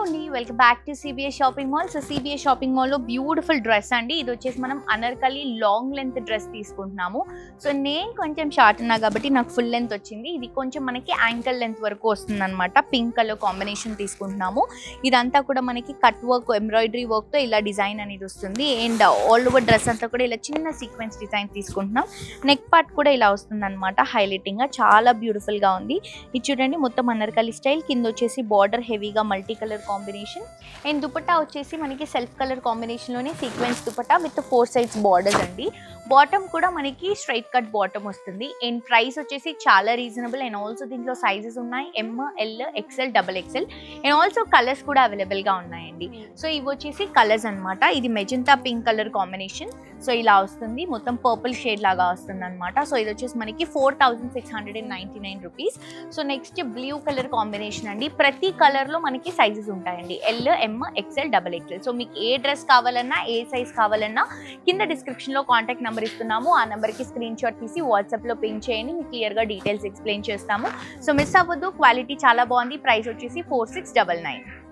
అండి, welcome back to CBS shopping mall. So CBS shopping మాల్లో beautiful dress అండి. ఇది వచ్చేసి మనం అనార్కలి లాంగ్ లెంత్ డ్రెస్ తీసుకుంటున్నాము. సో నేను కొంచెం షార్ట్ ఉన్నా కాబట్టి నాకు ఫుల్ లెంత్ వచ్చింది. ఇది కొంచెం మనకి యాంకల్ లెంత్ వరకు వస్తుంది అనమాట. పింక్ కలర్ కాంబినేషన్ తీసుకుంటున్నాము. ఇదంతా కూడా మనకి కట్ వర్క్, ఎంబ్రాయిడరీ వర్క్తో ఇలా డిజైన్ అనేది వస్తుంది. అండ్ ఆల్ ఓవర్ డ్రెస్ అంతా కూడా ఇలా చిన్న సీక్వెన్స్ డిజైన్ తీసుకుంటున్నాం. నెక్ పార్ట్ కూడా ఇలా వస్తుంది అనమాట. హైలైటింగ్గా చాలా బ్యూటిఫుల్గా ఉంది. ఇది చూడండి, మొత్తం అనార్కలి స్టైల్. కింద వచ్చేసి బార్డర్ హెవీగా multi colour combination. And dupatta వచ్చేసి మనకి సెల్ఫ్ కలర్ కాంబినేషన్ లోనే sequence dupatta with 4 sides borders అండి. బాటమ్ కూడా మనకి స్ట్రైట్ కట్ బాటమ్ వస్తుంది. అండ్ ప్రైస్ వచ్చేసి చాలా రీజనబుల్. అండ్ ఆల్సో దీంట్లో సైజెస్ ఉన్నాయి, ML, XL, XXL. And also colours కూడా అవైలబుల్ గా ఉన్నాయండి. సో ఇవి వచ్చేసి కలర్స్ అనమాట. ఇది magenta pink colour combination. So ఇలా వస్తుంది, మొత్తం పర్పుల్ షేడ్ లాగా వస్తుంది అనమాట. సో ఇది వచ్చేసి మనకి 4699 rupees. So next blue colour combination అండి. ప్రతి కలర్ లో మనకి సైజెస్ ఉంటాయండి, L, M, XL, XXL. So మీకు ఏ డ్రెస్ కావాలన్నా, ఏ సైజ్ కావాలన్నా కింద డిస్క్రిప్షన్ లో కాంటాక్ట్ నెంబర్ ఇస్తున్నాము. ఆ నెంబర్కి స్క్రీన్ షాట్ తీసి వాట్సాప్లో పింక్ చేయండి, మీకు క్లియర్గా డీటెయిల్స్ ఎక్స్ప్లెయిన్ చేస్తాము. సో మిస్ అవ్వద్దు, క్వాలిటీ చాలా బాగుంది. ప్రైస్ వచ్చేసి 4699.